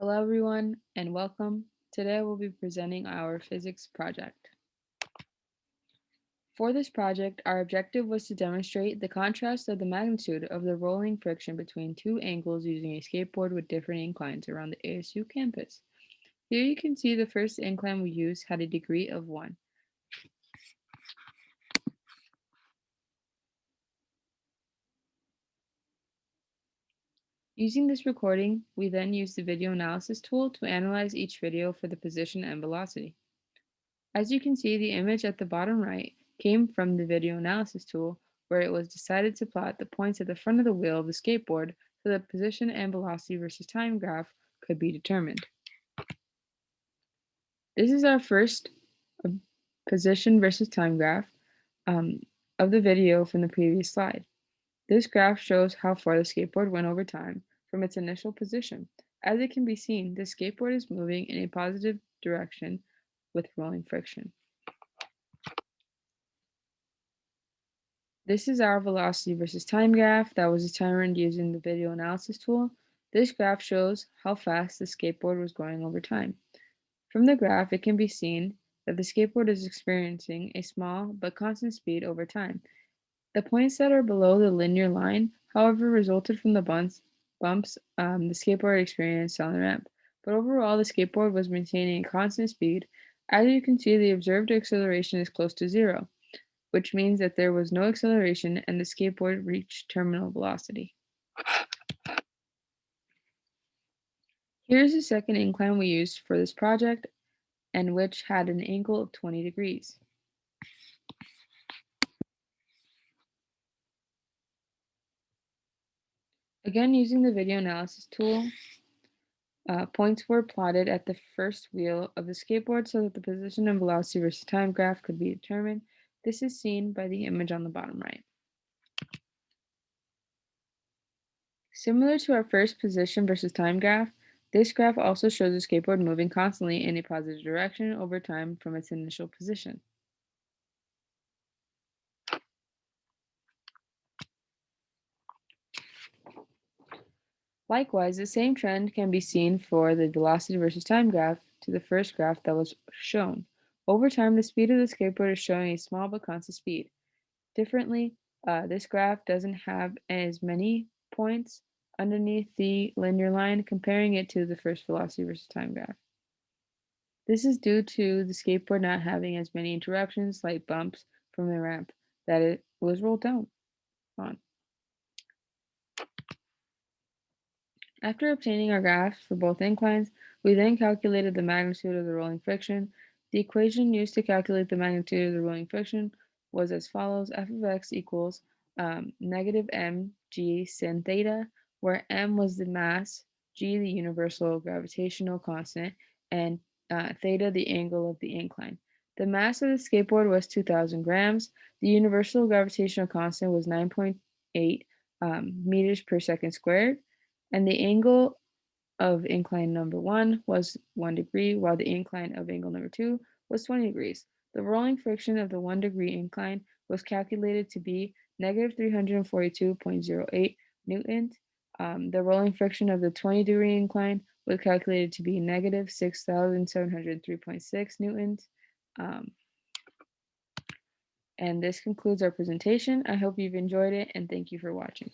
Hello everyone and welcome. Today we'll be presenting our physics project. For this project, our objective was to demonstrate the contrast of the magnitude of the rolling friction between two angles using a skateboard with different inclines around the ASU campus. Here you can see the first incline we used had a degree of 1. Using this recording, we then used the video analysis tool to analyze each video for the position and velocity. As you can see, the image at the bottom right came from the video analysis tool, where it was decided to plot the points at the front of the wheel of the skateboard so that position and velocity versus time graph could be determined. This is our first uh, position versus time graph um, of the video from the previous slide. This graph shows how far the skateboard went over time from its initial position. As it can be seen, the skateboard is moving in a positive direction with rolling friction. This is our velocity versus time graph that was determined using the video analysis tool. This graph shows how fast the skateboard was going over time. From the graph, it can be seen that the skateboard is experiencing a small but constant speed over time. The points that are below the linear line, however, resulted from the bumps the skateboard experienced on the ramp. But overall, the skateboard was maintaining a constant speed. As you can see, the observed acceleration is close to 0, which means that there was no acceleration and the skateboard reached terminal velocity. Here's the second incline we used for this project, and which had an angle of 20 degrees. Again, using the video analysis tool, points were plotted at the first wheel of the skateboard so that the position and velocity versus time graph could be determined. This is seen by the image on the bottom right. Similar to our first position versus time graph, this graph also shows the skateboard moving constantly in a positive direction over time from its initial position. Likewise, the same trend can be seen for the velocity versus time graph to the first graph that was shown. Over time, the speed of the skateboard is showing a small but constant speed. Differently, this graph doesn't have as many points underneath the linear line, comparing it to the first velocity versus time graph. This is due to the skateboard not having as many interruptions like bumps from the ramp that it was rolled down on. After obtaining our graphs for both inclines, we then calculated the magnitude of the rolling friction. The equation used to calculate the magnitude of the rolling friction was as follows: f of x equals negative mg sin theta, where m was the mass, g the universal gravitational constant, and theta the angle of the incline. The mass of the skateboard was 2,000 grams. The universal gravitational constant was 9.8 meters per second squared, and the angle of incline number 1 was 1 degree, while the incline of angle number 2 was 20 degrees. The rolling friction of the 1 degree incline was calculated to be negative 342.08 newtons. The rolling friction of the 20 degree incline was calculated to be negative 6,703.6 newtons. Um, and this concludes our presentation. I hope you've enjoyed it, and thank you for watching.